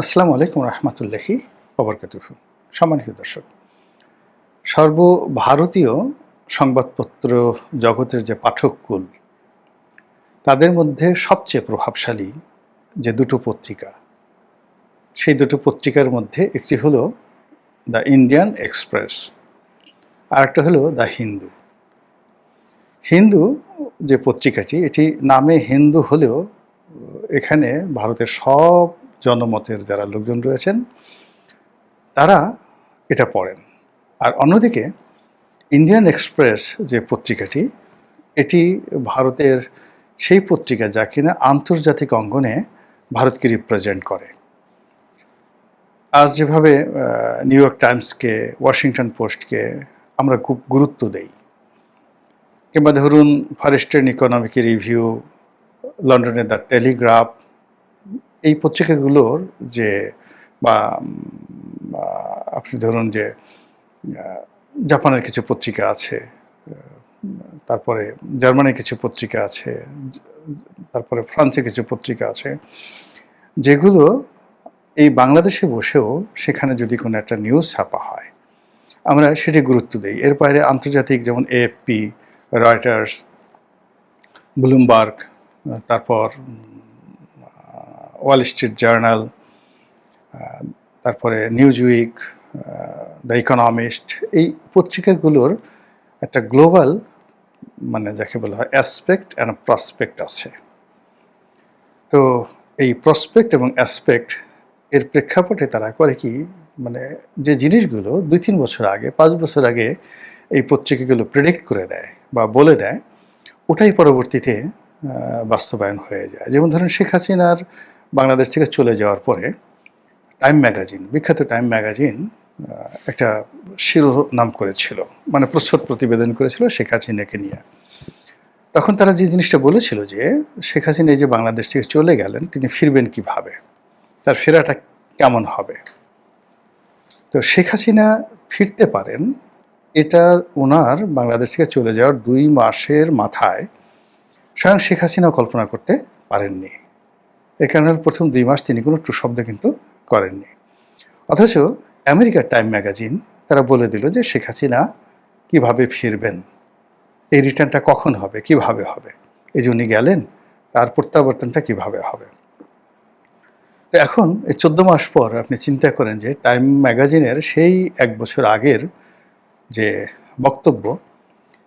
আসসালামু আলাইকুম রহমতুল্লাহি ওবরকাতুহু। সম্মানিত দর্শক, সর্বভারতীয় সংবাদপত্র জগতের যে পাঠককুল, তাদের মধ্যে সবচেয়ে প্রভাবশালী যে দুটো পত্রিকা, সেই দুটো পত্রিকার মধ্যে একটি হলো দ্য ইন্ডিয়ান এক্সপ্রেস, আর একটা হলো দ্য হিন্দু। হিন্দু যে পত্রিকাটি, এটি নামে হিন্দু হলেও এখানে ভারতের সব জনমতের যারা লোকজন রয়েছেন তারা এটা পড়েন। আর অন্যদিকে ইন্ডিয়ান এক্সপ্রেস যে পত্রিকাটি, এটি ভারতের সেই পত্রিকা যা কিনা আন্তর্জাতিক অঙ্গনে ভারতকে রিপ্রেজেন্ট করে। আজ যেভাবে নিউ ইয়র্ক টাইমসকে, ওয়াশিংটন পোস্টকে আমরা খুব গুরুত্ব দেই, কিংবা ধরুন ফার ইস্টার্ন ইকোনমিক রিভিউ, লন্ডনের দ্য টেলিগ্রাফ, এই পত্রিকাগুলোর যে বা আপনি ধরুন যে জাপানের কিছু পত্রিকা আছে, তারপরে জার্মানির কিছু পত্রিকা আছে, তারপরে ফ্রান্সের কিছু পত্রিকা আছে, যেগুলো এই বাংলাদেশে বসেও সেখানে যদি কোনো একটা নিউজ ছাপা হয় আমরা সেটি গুরুত্ব দিই। এর বাইরে আন্তর্জাতিক যেমন এএফপি, রয়টার্স, ব্লুমবার্গ, তারপর ওয়াল স্ট্রিট জার্নাল, তারপরে নিউজউইক, দ্য ইকোনমিস্ট, এই পত্রিকাগুলোর একটা গ্লোবাল যাকে বলা হয় অ্যাসপেক্ট অ্যান্ড প্রসপেক্ট আছে। তো এই প্রসপেক্ট এবং অ্যাসপেক্ট এর প্রেক্ষাপটে তারা করে কি, যে জিনিসগুলো 2-3 বছর আগে, 5 বছর আগে এই পত্রিকাগুলো প্রেডিক্ট করে দেয় বা বলে দেয়, ওটাই পরবর্তীতে বাস্তবায়ন হয়ে যায়। যেমন ধরুন শেখ হাসিনার বাংলাদেশ থেকে চলে যাওয়ার পরে টাইম ম্যাগাজিন, বিখ্যাত টাইম ম্যাগাজিন একটা শিরোনাম করেছিল, প্রচ্ছদ প্রতিবেদন করেছিল শেখ হাসিনাকে নিয়ে। তখন তারা যে জিনিসটা বলেছিল যে শেখ হাসিনা এই যে বাংলাদেশ থেকে চলে গেলেন, তিনি ফিরবেন কিভাবে, তার ফেরাটা কেমন হবে। তো শেখ হাসিনা ফিরতে পারেন, এটা ওনার বাংলাদেশ থেকে চলে যাওয়ার 2 মাসের মাথায় স্বয়ং শেখ হাসিনাও কল্পনা করতে পারেননি। এর কারণে প্রথম 2 মাস তিনি কোনো ট্রু শব্দ কিন্তু করেননি। অথচ আমেরিকার টাইম ম্যাগাজিন তারা বলে দিল যে শেখ হাসিনা কিভাবে ফিরবেন, এই রিটার্নটা কখন হবে, কিভাবে হবে, এই যে উনি গেলেন তার প্রত্যাবর্তনটা কিভাবে হবে। তো এখন এই 14 মাস পর আপনি চিন্তা করেন যে টাইম ম্যাগাজিনের সেই 1 বছর আগের যে বক্তব্য,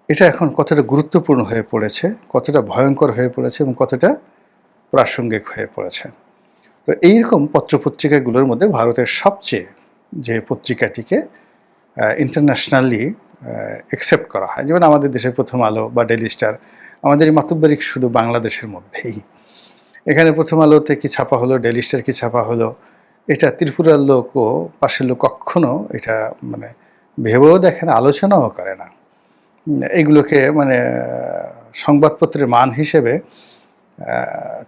এটা এখন কতটা গুরুত্বপূর্ণ হয়ে পড়েছে, কতটা ভয়ঙ্কর হয়ে পড়েছে এবং কতটা প্রাসঙ্গিক হয়ে পড়েছে। তো এইরকম পত্রপত্রিকাগুলোর মধ্যে ভারতের সবচেয়ে যে পত্রিকাটিকে ইন্টারন্যাশনালি অ্যাকসেপ্ট করা হয়, যেমন আমাদের দেশের প্রথম আলো বা ডেইলি স্টার, আমাদের এই মাতব্বরি শুধু বাংলাদেশের মধ্যেই। এখানে প্রথম আলোতে কি ছাপা হলো, ডেইলি স্টার কি ছাপা হলো, এটা ত্রিপুরার লোক ও পাশের লোক কখনো এটা ভেবেও দেখে না, আলোচনাও করে না। এগুলোকে সংবাদপত্রের মান হিসেবে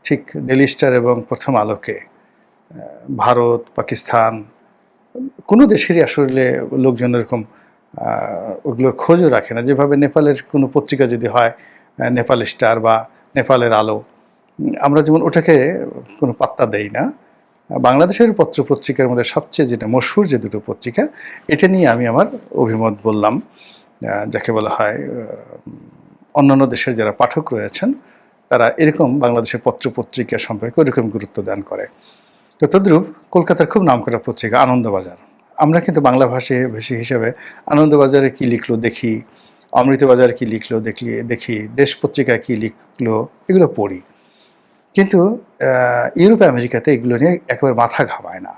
ঠিক ডেইলি স্টার এবং প্রথম আলোকে ভারত, পাকিস্তান, কোনো দেশেরই আসলে লোকজন এরকম ওগুলোর খোঁজও রাখে না। যেভাবে নেপালের কোনো পত্রিকা যদি হয়, নেপাল স্টার বা নেপালের আলো, আমরা যেমন ওটাকে কোনো পাত্তা দেই না। বাংলাদেশের পত্রপত্রিকার মধ্যে সবচেয়ে যেটা মশহুর যে দুটো পত্রিকা, এটা নিয়ে আমি আমার অভিমত বললাম, যাকে বলা হয় অন্যান্য দেশের যারা পাঠক রয়েছেন তারা এরকম বাংলাদেশের পত্রপত্রিকা সম্পর্কে ওরকম গুরুত্ব দান করে। তো তদ্রূপ কলকাতার খুব নামকরা পত্রিকা আনন্দবাজার, আমরা কিন্তু বাংলা ভাষী হিসেবে আনন্দবাজারে কি লিখলো দেখি, অমৃতবাজারে কি লিখলো দেখি, দেশ পত্রিকায় কি লিখলো, এগুলো পড়ি। কিন্তু ইউরোপ আমেরিকাতে এগুলো নিয়ে একেবারে মাথা ঘামায় না,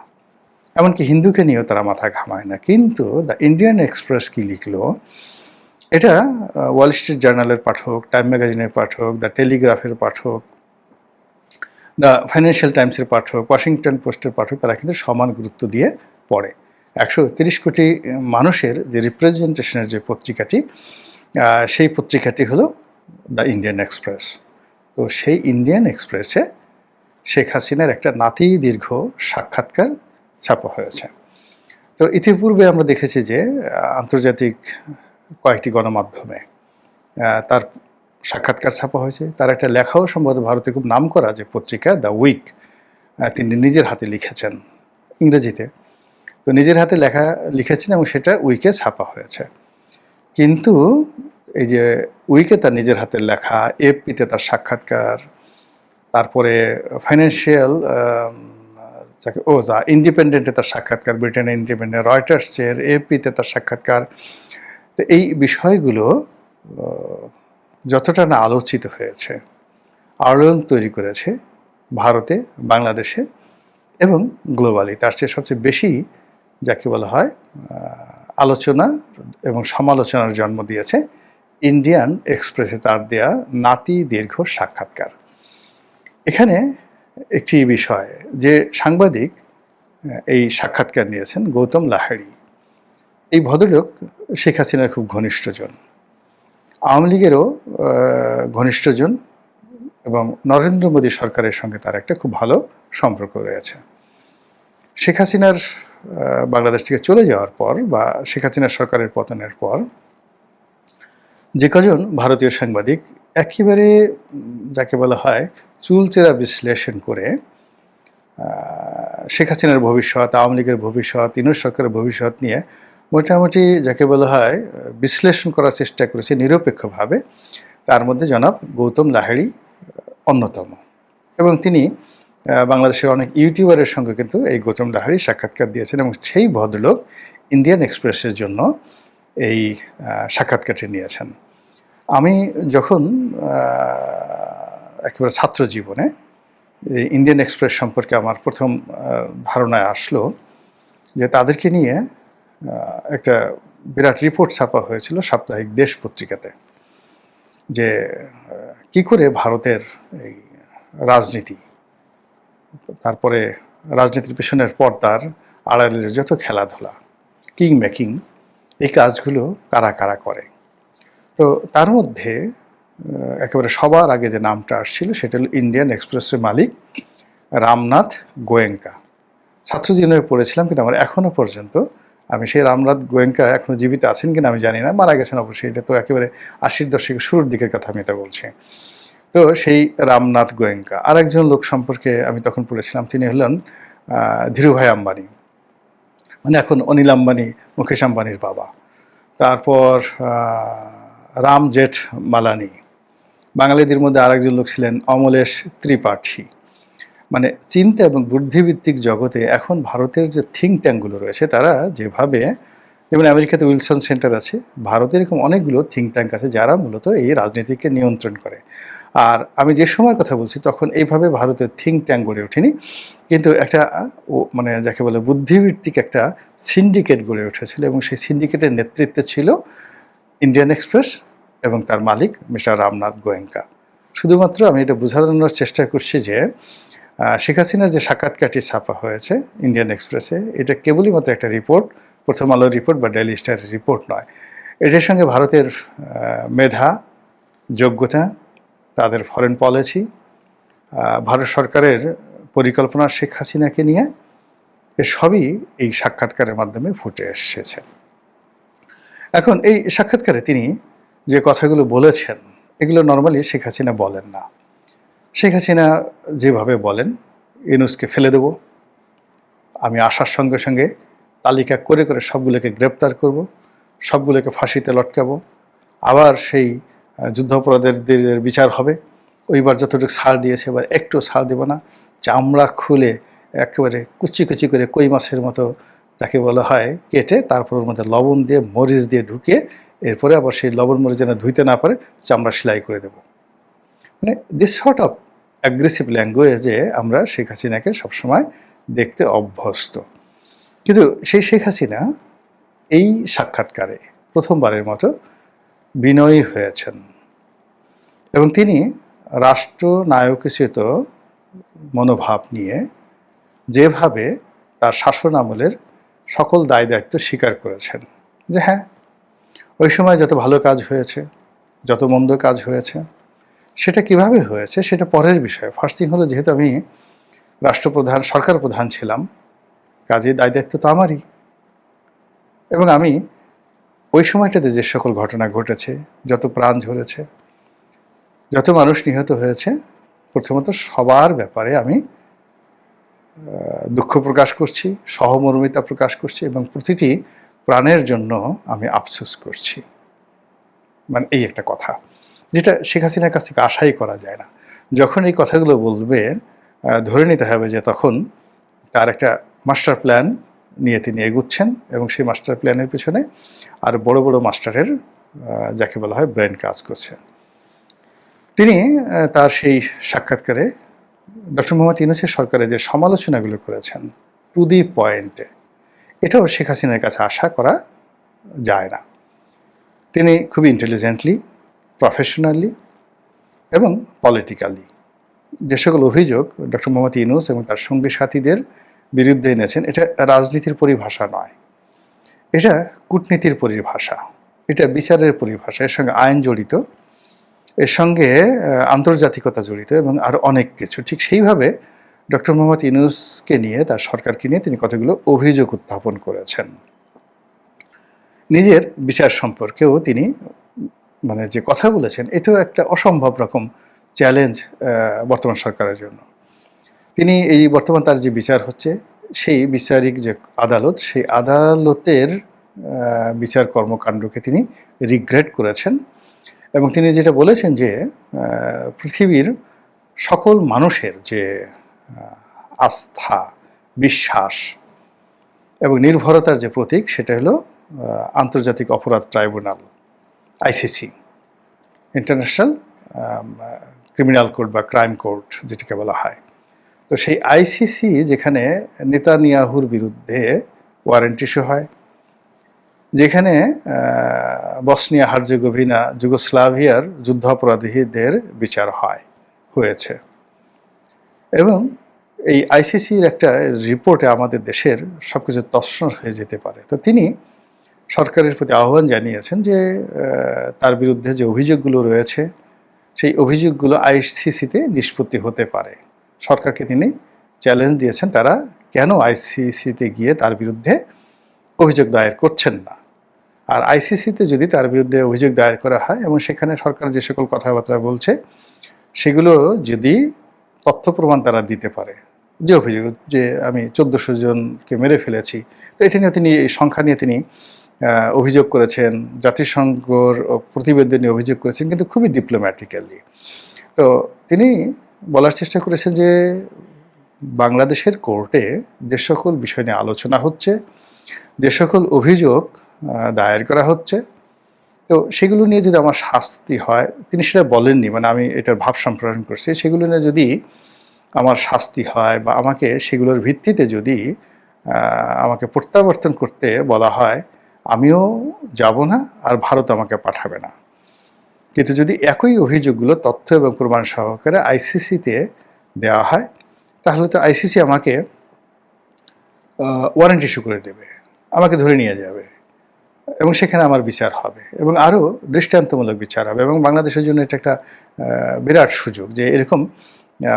এমনকি হিন্দুকে নিয়েও তারা মাথা ঘামায় না। কিন্তু দ্য ইন্ডিয়ান এক্সপ্রেস কি লিখলো, এটা ওয়াল স্ট্রিট জার্নালের পাঠক, টাইম ম্যাগাজিনের পাঠক, দ্য টেলিগ্রাফের পাঠক, দ্য ফাইন্যান্সিয়াল টাইমসের পাঠক, ওয়াশিংটন পোস্টের পাঠক, তারা কিন্তু সমান গুরুত্ব দিয়ে পড়ে। 130 কোটি মানুষের যে রিপ্রেজেন্টেশনের যে পত্রিকাটি, সেই পত্রিকাটি হলো দ্য ইন্ডিয়ান এক্সপ্রেস। তো সেই ইন্ডিয়ান এক্সপ্রেসে শেখ হাসিনার একটা নাতি দীর্ঘ সাক্ষাৎকার ছাপা হয়েছে। তো ইতিপূর্বে আমরা দেখেছি যে আন্তর্জাতিক কয়েকটি গণমাধ্যমে তার সাক্ষাৎকার ছাপা হয়েছে। তার একটা লেখাও সম্ভবত ভারতে খুব নামকরা যে পত্রিকা দ্য উইক, তিনি নিজের হাতে লিখেছেন ইংরেজিতে। তো নিজের হাতে লেখা লিখেছেন এবং সেটা উইকে ছাপা হয়েছে। কিন্তু এই যে উইকে তার নিজের হাতের লেখা, এএফপিতে তার সাক্ষাৎকার, তারপরে ফাইন্যান্সিয়াল দ্য ইন্ডিপেন্ডেন্টে তার সাক্ষাৎকার, ব্রিটেনের ইন্ডিপেন্ডেন্ট, রয়টার্সের, এএফপিতে তার সাক্ষাৎকার। তো এই বিষয়গুলো যতটা না আলোচিত হয়েছে, আলোড়ন তৈরি করেছে ভারতে, বাংলাদেশে এবং গ্লোবালি, তার চেয়ে সবচেয়ে বেশি যাকে বলা হয় আলোচনা এবং সমালোচনার জন্ম দিয়েছে ইন্ডিয়ান এক্সপ্রেসে তার দেয়া নাতি দীর্ঘ সাক্ষাৎকার। এখানে একটি বিষয় যে সাংবাদিক এই সাক্ষাৎকার নিয়েছেন, গৌতম লাহিড়ী। এই ভদ্রলোক শেখ হাসিনার খুব ঘনিষ্ঠজন, আওয়ামী লীগেরও ঘনিষ্ঠজন এবং নরেন্দ্র মোদী সরকারের সঙ্গে তার একটা খুব ভালো সম্পর্ক রয়েছে। শেখ হাসিনার বাংলাদেশ থেকে চলে যাওয়ার পর বা শেখ হাসিনার সরকারের পতনের পর যে কজন ভারতীয় সাংবাদিক একেবারে যাকে বলা হয় চুলচেরা বিশ্লেষণ করে শেখ হাসিনার ভবিষ্যৎ, আওয়ামী লীগের ভবিষ্যৎ, ইউনূস সরকারের ভবিষ্যৎ নিয়ে মোটামুটি যাকে বলা হয় বিশ্লেষণ করার চেষ্টা করেছে নিরপেক্ষভাবে, তার মধ্যে জনাব গৌতম লাহিড়ী অন্যতম। এবং তিনি বাংলাদেশের অনেক ইউটিউবারের সঙ্গে কিন্তু এই গৌতম লাহিড়ী সাক্ষাৎকার দিয়েছেন এবং সেই ভদ্রলোক ইন্ডিয়ান এক্সপ্রেসের জন্য এই সাক্ষাৎকারটি নিয়েছেন। আমি যখন একেবারে ছাত্র জীবনে ইন্ডিয়ান এক্সপ্রেস সম্পর্কে আমার প্রথম ধারণায় আসলো যে তাদেরকে নিয়ে একটা বিরাট রিপোর্ট ছাপা হয়েছিল সাপ্তাহিক দেশ পত্রিকাতে, যে কি করে ভারতের এই রাজনীতি, তারপরে রাজনীতির পেছনের পর্দার আড়ালের যত খেলাধুলা, কিং মেকিং, এই কাজগুলো কারা কারা করে। তো তার মধ্যে একেবারে সবার আগে যে নামটা আসছিল সেটা হলো ইন্ডিয়ান এক্সপ্রেসের মালিক রামনাথ গোয়েঙ্কা। ছাত্র জীবনে পড়েছিলাম, কিন্তু আমার এখনও পর্যন্ত আমি সেই রামনাথ গোয়েঙ্কা এখনও জীবিত আছেন কিনা আমি জানি না, মারা গেছেন অবশ্যই, এটা তো একেবারে 80-র দশকের শুরুর দিকের কথা আমি এটা বলছি। তো সেই রামনাথ গোয়েঙ্কা। আর একজন লোক সম্পর্কে আমি তখন পড়েছিলাম, তিনি হলেন ধীরুভাই আম্বানি, মানে এখন অনিল আম্বানি, মুকেশ আম্বানির বাবা। তারপর রাম জেঠ মালানি। বাঙালিদের মধ্যে আরেকজন লোক ছিলেন অমলেশ ত্রিপাঠী। মানে চিন্তা এবং বুদ্ধিভিত্তিক জগতে এখন ভারতের যে থিঙ্ক ট্যাঙ্কগুলো রয়েছে তারা যেভাবে, যেমন আমেরিকাতে উইলসন সেন্টার আছে, ভারতে এরকম অনেকগুলো থিঙ্ক ট্যাঙ্ক আছে যারা মূলত এই রাজনীতিকে নিয়ন্ত্রণ করে। আর আমি যে সময়ের কথা বলছি তখন এইভাবে ভারতের থিঙ্ক ট্যাঙ্ক গড়ে ওঠেনি, কিন্তু একটা মানে যাকে বলে বুদ্ধিভিত্তিক একটা সিন্ডিকেট গড়ে উঠেছিল এবং সেই সিন্ডিকেটের নেতৃত্বে ছিল ইন্ডিয়ান এক্সপ্রেস এবং তার মালিক মিস্টার রামনাথ গোয়েঙ্কা। শুধুমাত্র আমি এটা বোঝানোর চেষ্টা করছি যে শেখ হাসিনার যে সাক্ষাৎকারটি ছাপা হয়েছে ইন্ডিয়ান এক্সপ্রেসে, এটা কেবলই মাত্র একটা রিপোর্ট, প্রথম আলোর রিপোর্ট বা ডেইলি স্টারের রিপোর্ট নয়। এটার সঙ্গে ভারতের মেধা, যোগ্যতা, তাদের ফরেন পলিসি, ভারত সরকারের পরিকল্পনা শেখ হাসিনাকে নিয়ে, সবই এই সাক্ষাৎকারের মাধ্যমে ফুটে এসেছে। এখন এই সাক্ষাৎকারে তিনি যে কথাগুলো বলেছেন এগুলো নর্মালি শেখ হাসিনা বলেন না। শেখ হাসিনা যেভাবে বলেন, ইউনূসকে ফেলে দেব, আমি আসার সঙ্গে সঙ্গে তালিকা করে করে সবগুলোকে গ্রেপ্তার করব, সবগুলোকে ফাঁসিতে লটকাবো, আবার সেই যুদ্ধাপরাধীদের বিচার হবে, ওইবার যতটুকু ছাড় দিয়েছে এবার একটু ছাড় দেব না, চামড়া খুলে একেবারে কুচি কুচি করে কই মাছের মতো যাকে বলা হয় কেটে, তারপর ওর মধ্যে লবণ দিয়ে মরিচ দিয়ে ঢুকিয়ে এরপরে আবার সেই লবণ মরিচ যেন ধুইতে না পারে চামড়া সেলাই করে দেব। মানে দিস সর্ট অফ অ্যাগ্রেসিভ ল্যাঙ্গুয়েজে আমরা শেখ হাসিনাকে সবসময় দেখতে অভ্যস্ত। কিন্তু সেই শেখ হাসিনা এই সাক্ষাৎকারে প্রথমবারের মতো বিনয়ী হয়েছেন এবং তিনি রাষ্ট্রনায়কোচিত মনোভাব নিয়ে যেভাবে তার শাসন আমলের সকল দায় দায়িত্ব স্বীকার করেছেন, যে হ্যাঁ ওই সময় যত ভালো কাজ হয়েছে, যত মন্দ কাজ হয়েছে, সেটা কিভাবে হয়েছে সেটা পরের বিষয়। ফার্স্ট থিং হলো, যেহেতু আমি রাষ্ট্রপ্রধান, সরকার প্রধান ছিলাম, কাজে দায় দায়িত্ব তো আমারই। এবং আমি ওই সময়টাতে যে সকল ঘটনা ঘটেছে, যত প্রাণ ঝরেছে, যত মানুষ নিহত হয়েছে, প্রথমত সবার ব্যাপারে আমি দুঃখ প্রকাশ করছি, সহমর্মিতা প্রকাশ করছি এবং প্রতিটি প্রাণের জন্য আমি আফসোস করছি। মানে এই একটা কথা, যেটা শেখ হাসিনার কাছ থেকে আশাই করা যায় না। যখন এই কথাগুলো বলবে, ধরে নিতে হবে যে তখন তার একটা মাস্টার প্ল্যান নিয়ে তিনি এগুচ্ছেন এবং সেই মাস্টার প্ল্যানের পিছনে আর বড় বড় মাস্টারের যাকে বলা হয় ব্রেন কাজ করছে। তিনি তার সেই সাক্ষাৎকারে ডক্টর মোহাম্মদ ইউনূসের সরকারের যে সমালোচনাগুলো করেছেন টু দি পয়েন্টে, এটাও শেখ হাসিনার কাছে আশা করা যায় না। তিনি খুবই ইন্টেলিজেন্টলি, প্রফেশনালি এবং পলিটিক্যালি যে সকল অভিযোগ ডক্টর মোহাম্মদ ইউনূস এবং তার সঙ্গী সাথীদের বিরুদ্ধে এনেছেন, এটা রাজনীতির পরিভাষা নয়, এটা কূটনীতির পরিভাষা, এটা বিচারের পরিভাষা। এর সঙ্গে আইন জড়িত, এর সঙ্গে আন্তর্জাতিকতা জড়িত এবং আরও অনেক কিছু। ঠিক সেইভাবে ডক্টর মোহাম্মদ ইউনূসকে নিয়ে, তার সরকারকে নিয়ে তিনি কতগুলো অভিযোগ উত্থাপন করেছেন। নিজের বিচার সম্পর্কেও তিনি মানে যে কথা বলেছেন, এটাও একটা অসম্ভব রকম চ্যালেঞ্জ বর্তমান সরকারের জন্য। তিনি এই বর্তমান তার যে বিচার হচ্ছে, সেই বিচারিক যে আদালত, সেই আদালতের বিচার কর্মকাণ্ডকে তিনি রিগ্রেট করেছেন এবং তিনি যেটা বলেছেন যে পৃথিবীর সকল মানুষের যে আস্থা, বিশ্বাস এবং নির্ভরতার যে প্রতীক, সেটা হলো আন্তর্জাতিক অপরাধ tribunal, ICC, international criminal court বা ক্রাইম কোর্ট যেটাকে বলা হয়। তো সেই আইসিসি যেখানে নেতানিয়াহুর বিরুদ্ধে ওয়ারেন্ট ইস্যু হয়, যেখানে বসনিয়া হার্জেগোভিনা, যুগোস্লাভিয়ার যুদ্ধাপরাধীদের বিচার হয়েছে এবং এই আইসিসির একটা রিপোর্টে আমাদের দেশের সব কিছু তছনছ হয়ে যেতে পারে। তো তিনি সরকারের প্রতি আহ্বান জানিয়েছেন যে তার বিরুদ্ধে যে অভিযোগগুলো রয়েছে, সেই অভিযোগগুলো আইসিসিতে নিষ্পত্তি হতে পারে। সরকারকে তিনি চ্যালেঞ্জ দিয়েছেন, তারা কেন আইসিসিতে গিয়ে তার বিরুদ্ধে অভিযোগ দায়ের করছেন না। আর আইসিসিতে যদি তার বিরুদ্ধে অভিযোগ দায়ের করা হয় এবং সেখানে সরকার যে সকল কথাবার্তা বলছে, সেগুলো যদি তথ্য প্রমাণ তারা দিতে পারে, যে অভিযোগ যে আমি 1400 জনকে মেরে ফেলেছি, তো এটা নিয়ে তিনি, এই সংখ্যা নিয়ে তিনি অভিযোগ করেছেন, জাতিসংঘর প্রতিবেদনে অভিযোগ করেছেন, কিন্তু খুবই ডিপ্লোম্যাটিক্যালি। তো তিনি বলার চেষ্টা করেছেন যে বাংলাদেশের কোর্টে যে সকল বিষয় নিয়ে আলোচনা হচ্ছে, যে সকল অভিযোগ দায়ের করা হচ্ছে, তো সেগুলো নিয়ে যদি আমার শাস্তি হয়, তিনি সেটা বলেননি, মানে আমি এটার ভাব সম্প্রসারণ করছি, সেগুলো নিয়ে যদি আমার শাস্তি হয় বা আমাকে সেগুলোর ভিত্তিতে যদি আমাকে প্রত্যাবর্তন করতে বলা হয়, আমিও যাব না আর ভারত আমাকে পাঠাবে না। কিন্তু যদি একই অভিযোগগুলো তথ্য এবং প্রমাণ সহকারে আইসিসিতে দেওয়া হয়, তাহলে তো আইসিসি আমাকে ওয়ারেন্ট ইস্যু করে দেবে, আমাকে ধরে নিয়ে যাবে এবং সেখানে আমার বিচার হবে এবং আরও দৃষ্টান্তমূলক বিচার হবে। এবং বাংলাদেশের জন্য এটা একটা বিরাট সুযোগ যে এরকম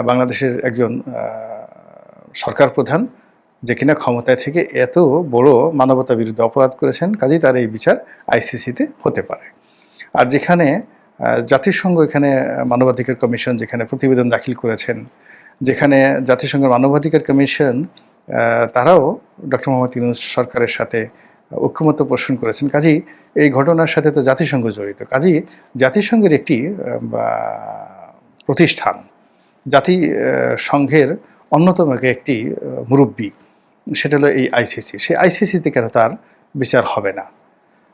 বাংলাদেশের একজন সরকার প্রধান, যে কিনা ক্ষমতায় থেকে এত বড় মানবতা বিরুদ্ধে অপরাধ করেছেন, কাজেই তার এই বিচার আইসিসিতে হতে পারে। আর যেখানে জাতিসংঘ, এখানে মানবাধিকার কমিশন যেখানে প্রতিবেদন দাখিল করেছেন, যেখানে জাতিসংঘের মানবাধিকার কমিশন তারাও ডক্টর মোহাম্মদ ইউনূস সরকারের সাথে ঐক্যমত্য পোষণ করেছেন, কাজেই এই ঘটনার সাথে তো জাতিসংঘ জড়িত। কাজেই জাতিসংঘের একটি প্রতিষ্ঠান, জাতিসংঘের অন্যতম একটি মুরব্বী, সেটা হলো এই আইসিসি। সেই আইসিসিতে কেন তার বিচার হবে না?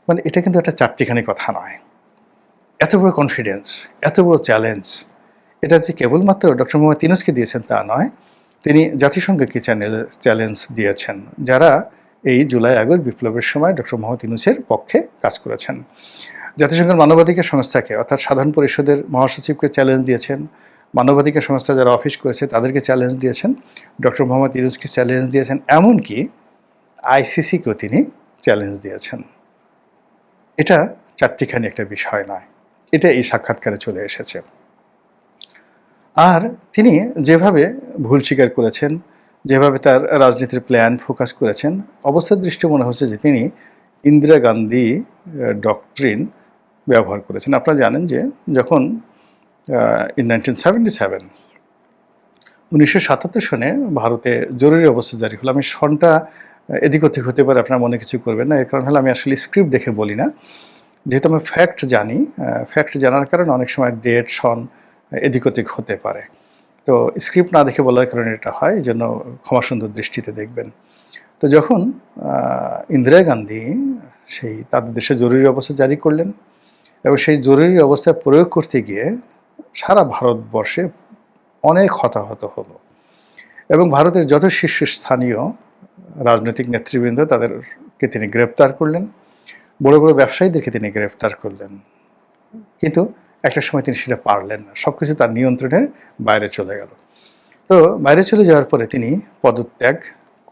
মানে এটা কিন্তু একটা চারটিখানি কথা নয়। এত বড় কনফিডেন্স, এত বড় চ্যালেঞ্জ, এটা যে কেবলমাত্র ডক্টর মোহাম্মদ ইউনূসকে দিয়েছেন তা নয়, তিনি জাতিসংঘকে চ্যালেঞ্জ দিয়েছেন, যারা এই জুলাই আগস্ট বিপ্লবের সময় ডক্টর মোহাম্মদ ইউনূসের পক্ষে কাজ করেছেন। জাতিসংঘের মানবাধিকার সংস্থাকে, অর্থাৎ সাধারণ পরিষদের মহাসচিবকে চ্যালেঞ্জ দিয়েছেন, মানবাধিকার সংস্থা যারা অফিস করেছে তাদেরকে চ্যালেঞ্জ দিয়েছেন, ডক্টর মোহাম্মদ ইউনূসকে চ্যালেঞ্জ দিয়েছেন, এমনকি আইসিসিকেও তিনি চ্যালেঞ্জ দিয়েছেন। এটা চারটিখানি একটা বিষয় নয়, এটা এই সাক্ষাৎকারে চলে এসেছে। আর তিনি যেভাবে ভুল স্বীকার করেছেন, যেভাবে তার রাজনীতির প্ল্যান ফোকাস করেছেন, অবস্থার দৃষ্টি মনে হচ্ছে যে তিনি ইন্দিরা গান্ধী ডক্ট্রিন ব্যবহার করেছেন। আপনারা জানেন যে যখন in 1977 1977 সনে ভারতে জরুরি অবস্থা জারি হলো। আমি সনটা এদিক ওদিক হতে পারে, আপনারা মনে কিছু করবেন না। এর কারণ হলো আমি আসলে স্ক্রিপ্ট দেখে বলি না। যেহেতু আমি ফ্যাক্ট জানি, ফ্যাক্ট জানার কারণে অনেক সময় ডেট, সন এদিক ওদিক হতে পারে। তো স্ক্রিপ্ট না দেখে বলার কারণে এটা হয়, এজন্য ক্ষমাসুন্দর দৃষ্টিতে দেখবেন। তো যখন ইন্দিরা গান্ধী সেই তাদের দেশে জরুরি অবস্থা জারি করলেন এবং সেই জরুরি অবস্থা প্রয়োগ করতে গিয়ে সারা ভারতবর্ষে অনেক হতাহত হলো এবং ভারতের যত শীর্ষস্থানীয় রাজনৈতিক নেতৃবৃন্দ তাদেরকে তিনি গ্রেপ্তার করলেন, বড় বড় ব্যবসায়ীদেরকে তিনি গ্রেপ্তার করলেন। কিন্তু একটা সময় তিনি সেটা পারলেন না, সব কিছু তার নিয়ন্ত্রণের বাইরে চলে গেল। তো বাইরে চলে যাওয়ার পরে তিনি পদত্যাগ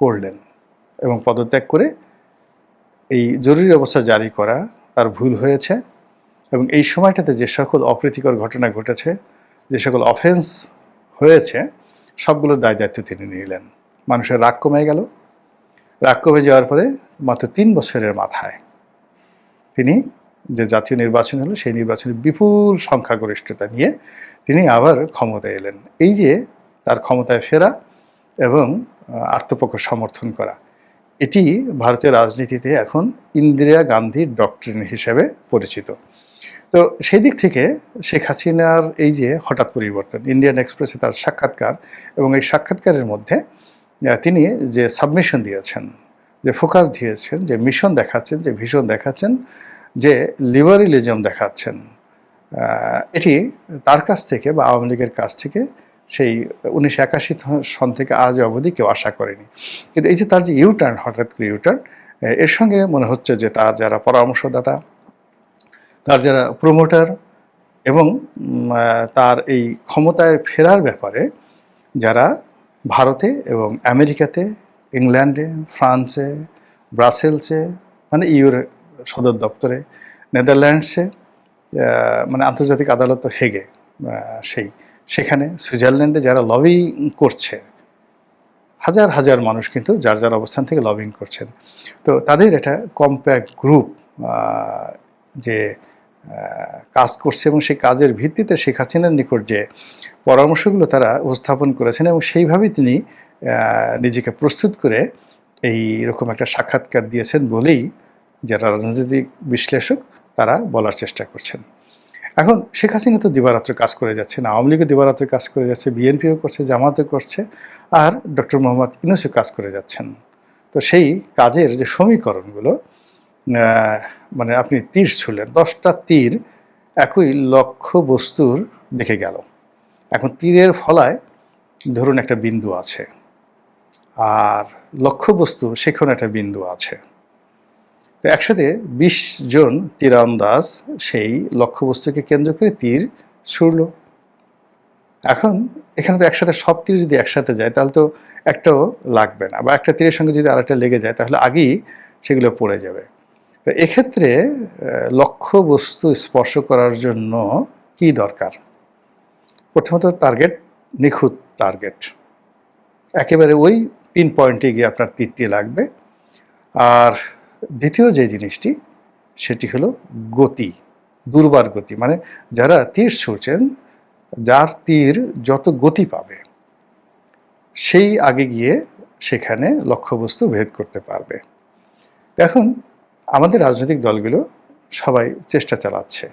করলেন এবং পদত্যাগ করে এই জরুরি অবস্থা জারি করা তার ভুল হয়েছে এবং এই সময়টাতে যে সকল অপ্রীতিকর ঘটনা ঘটেছে, যে সকল অফেন্স হয়েছে, সবগুলোর দায় দায়িত্ব তিনি নিলেন। মানুষের রাগ কমে গেল। রাগ কমে যাওয়ার পরে মাত্র 3 বছরের মাথায় তিনি যে জাতীয় নির্বাচন হলো সেই নির্বাচনে বিপুল সংখ্যাগরিষ্ঠতা নিয়ে তিনি আবার ক্ষমতায় এলেন। এই যে তার ক্ষমতায় ফেরা এবং আত্মপক্ষ সমর্থন করা, এটি ভারতের রাজনীতিতে এখন ইন্দিরা গান্ধীর ডক্ট্রিন হিসেবে পরিচিত। তো সেই দিক থেকে শেখ হাসিনার এই যে হঠাৎ পরিবর্তন, ইন্ডিয়ান এক্সপ্রেসে তার সাক্ষাৎকার এবং এই সাক্ষাৎকারের মধ্যে তিনি যে সাবমিশন দিয়েছেন, যে ফোকাস দিয়েছেন, যে মিশন দেখাচ্ছেন, যে ভিশন দেখাচ্ছেন, যে লিবারেলিজম দেখাচ্ছেন, এটি তার কাছ থেকে বা আওয়ামী লীগের কাছ থেকে সেই 1981 সন থেকে আজ অবধি কেউ আশা করেনি। কিন্তু এই যে তার যে ইউটার্ন, হঠাৎ করে ইউটার্ন, এর সঙ্গে মনে হচ্ছে যে তার যারা পরামর্শদাতা, তার যারা প্রমোটার এবং তার এই ক্ষমতায় ফেরার ব্যাপারে যারা ভারতে এবং আমেরিকাতে, ইংল্যান্ডে, ফ্রান্সে, ব্রাসেলসে, মানে ইউর সদর দপ্তরে, নেদারল্যান্ডসে, মানে আন্তর্জাতিক আদালত হেগে, সেখানে সুইজারল্যান্ডে যারা লবিং করছে, হাজার হাজার মানুষ কিন্তু যার যার অবস্থান থেকে লবিং করছেন। তো তাদের একটা কম্প্যাক্ট গ্রুপ যে কাজ করছে এবং সেই কাজের ভিত্তিতে শেখ হাসিনার নিকট যে পরামর্শগুলো তারা উপস্থাপন করেছেন এবং সেইভাবেই তিনি নিজেকে প্রস্তুত করে এই রকম একটা সাক্ষাৎকার দিয়েছেন বলেই যারা রাজনৈতিক বিশ্লেষক তারা বলার চেষ্টা করছেন। এখন শেখ হাসিনা তো দিবারাত্র কাজ করে যাচ্ছে, আওয়ামী লীগও দিবারাত্র কাজ করে যাচ্ছে, বিএনপিও করছে, জামাতও করছে, আর ডক্টর মোহাম্মদ ইউনূসও কাজ করে যাচ্ছেন। তো সেই কাজের যে সমীকরণগুলো, মানে আপনি তীর ছুড়লেন, 10টা তীর একই লক্ষ্য বস্তুর দিকে গেল। এখন তীরের ফলায় ধরুন একটা বিন্দু আছে আর লক্ষ্যবস্তু সেখানে একটা বিন্দু আছে। তো একসাথে 20 জন তীরন্দাজ সেই লক্ষ্যবস্তুকে কেন্দ্র করে তীর ছুড়ল। এখন এখানে তো একসাথে সব তীর যদি একসাথে যায় তাহলে তো একটাও লাগবে না, বা একটা তীরের সঙ্গে যদি আরেকটা লেগে যায় তাহলে আগেই সেগুলো পড়ে যাবে। তো এক্ষেত্রে লক্ষ্যবস্তু স্পর্শ করার জন্য কি দরকার? প্রথমত টার্গেট, নিখুঁত টার্গেট, একেবারে ওই পিন পয়েন্টে গিয়ে আপনার তীরটি লাগবে। আর দ্বিতীয় যে জিনিসটি সেটি হলো গতি, দুর্বার গতি, মানে যারা তীর ছুঁড়ছেন, যার তীর যত গতি পাবে সেই আগে গিয়ে সেখানে লক্ষ্যবস্তু ভেদ করতে পারবে। এখন আমাদের রাজনৈতিক দলগুলো সবাই চেষ্টা চালাচ্ছে,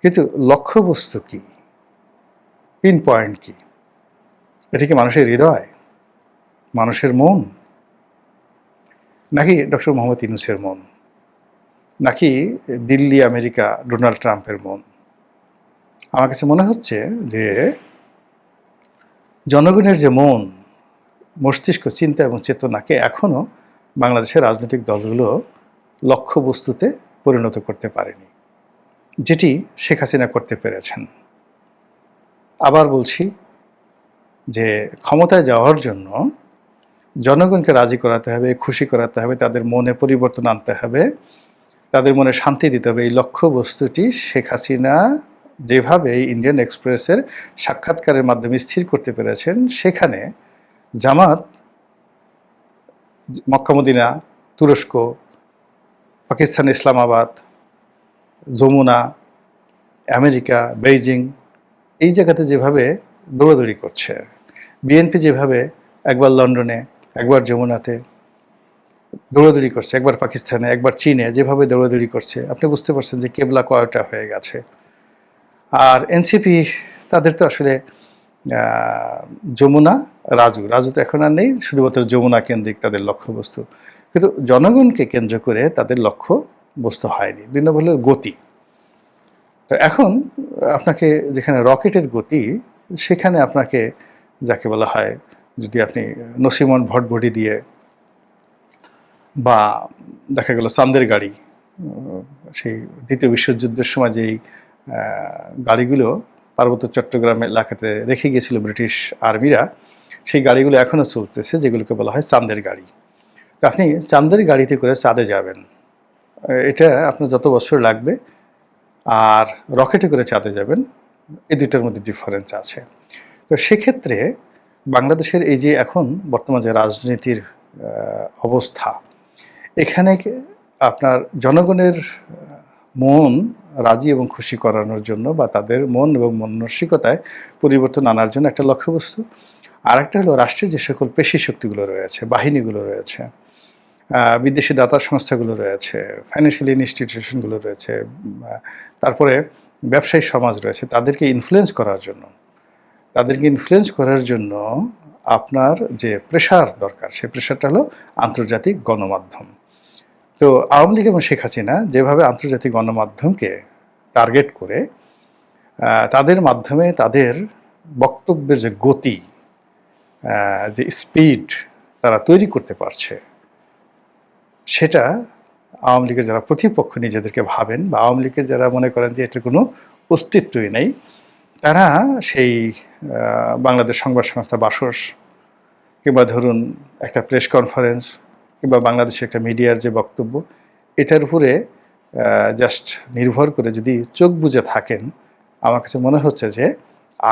কিন্তু লক্ষ্যবস্তু কি, পিন পয়েন্ট কি? এটা কি মানুষের হৃদয়, মানুষের মন, নাকি ডক্টর মোহাম্মদ ইউনূসের মন, নাকি দিল্লি আমেরিকা ডোনাল্ড ট্রাম্পের মন? আমার কাছে মনে হচ্ছে যে জনগণের যে মন, মস্তিষ্ক, চিন্তা এবং চেতনাকে এখনও বাংলাদেশের রাজনৈতিক দলগুলো লক্ষ্যবস্তুতে পরিণত করতে পারেনি, যেটি শেখ হাসিনা করতে পেরেছেন। আবার বলছি যে ক্ষমতায় যাওয়ার জন্য জনগণকে রাজি করাতে হবে, খুশি করাতে হবে, তাদের মনে পরিবর্তন আনতে হবে, তাদের মনে শান্তি দিতে হবে। এই লক্ষ্যবস্তুটি শেখ হাসিনা যেভাবে এই ইন্ডিয়ান এক্সপ্রেসের সাক্ষাৎকারের মাধ্যমে স্থির করতে পেরেছেন, সেখানে জামাত, মক্কা মদিনা, তুরস্ক, পাকিস্তান ইসলামাবাদ, যমুনা, আমেরিকা, বেইজিং, এই জায়গাতে যেভাবে দৌড়াদৌড়ি করছে, বিএনপি যেভাবে একবার লন্ডনে, একবার যমুনাতে দৌড়াদৌড়ি করছে, একবার পাকিস্তানে, একবার চীনে যেভাবে দৌড়াদৌড়ি করছে, আপনি বুঝতে পারছেন যে কেবলা কয়টা হয়ে গেছে। আর এনসিপি তাদের তো আসলে যমুনা, রাজু তো এখন আর নেই, শুধুমাত্র যমুনা কেন্দ্রিক তাদের লক্ষ্যবস্তু। কিন্তু জনগণকে কেন্দ্র করে তাদের লক্ষ্য বস্তু হয়নি, ভিন্ন হলো গতি। তো এখন আপনাকে যেখানে রকেটের গতি, সেখানে আপনাকে যাকে বলা হয়, যদি আপনি নসিমন ভটভটি দিয়ে বা দেখা গেল চাঁদের গাড়ি, সেই দ্বিতীয় বিশ্বযুদ্ধের সময় যেই গাড়িগুলো পার্বত্য চট্টগ্রাম এলাকাতে রেখে গিয়েছিল ব্রিটিশ আর্মিরা, সেই গাড়িগুলো এখনও চলতেছে, যেগুলোকে বলা হয় চাঁদের গাড়ি। তো আপনি চাঁদের গাড়িতে করে চাঁদে যাবেন, এটা আপনার যত বছর লাগবে, আর রকেটে করে চাঁদে যাবেন, এই দুইটার মধ্যে ডিফারেন্স আছে। তো সেক্ষেত্রে বাংলাদেশের এই যে এখন বর্তমান যে রাজনীতির অবস্থা, এখানে আপনার জনগণের মন রাজি এবং খুশি করানোর জন্য বা তাদের মন এবং মানসিকতায় পরিবর্তন আনার জন্য একটা লক্ষ্যবস্তু, আর একটা হলো রাষ্ট্রের যে সকল পেশি শক্তিগুলো রয়েছে, বাহিনীগুলো রয়েছে, বিদেশি দাতা সংস্থাগুলো রয়েছে, ফাইন্যান্সিয়াল ইনস্টিটিউশনগুলো রয়েছে, তারপরে ব্যবসায়ী সমাজ রয়েছে, তাদেরকে ইনফ্লুয়েন্স করার জন্য আপনার যে প্রেশার দরকার, সেই প্রেশারটা হলো আন্তর্জাতিক গণমাধ্যম। তো আওয়ামী লীগ এবং শেখ হাসিনা যেভাবে আন্তর্জাতিক গণমাধ্যমকে টার্গেট করে তাদের মাধ্যমে তাদের বক্তব্যের যে গতি, যে স্পিড তারা তৈরি করতে পারছে, সেটা আওয়ামী লীগের যারা প্রতিপক্ষ নিজেদেরকে ভাবেন, বা আওয়ামী লীগের যারা মনে করেন যে এটার কোনো অস্তিত্বই নেই, তারা সেই বাংলাদেশ সংবাদ সংস্থা বাসস, কিংবা ধরুন একটা প্রেস কনফারেন্স, কিংবা বাংলাদেশে একটা মিডিয়ার যে বক্তব্য, এটার উপরে জাস্ট নির্ভর করে যদি চোখ বুজে থাকেন, আমার কাছে মনে হচ্ছে যে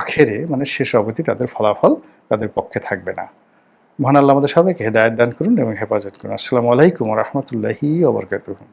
আখেরে মানে শেষ অবধি তাদের ফলাফল তাদের পক্ষে থাকবে না। মহান আল্লাহ আমাদের সবাইকে হেদায়েত দান করুন এবং হেফাজত করুন। আসসালামু আলাইকুম ওয়া রাহমাতুল্লাহি ওয়া বারাকাতুহু।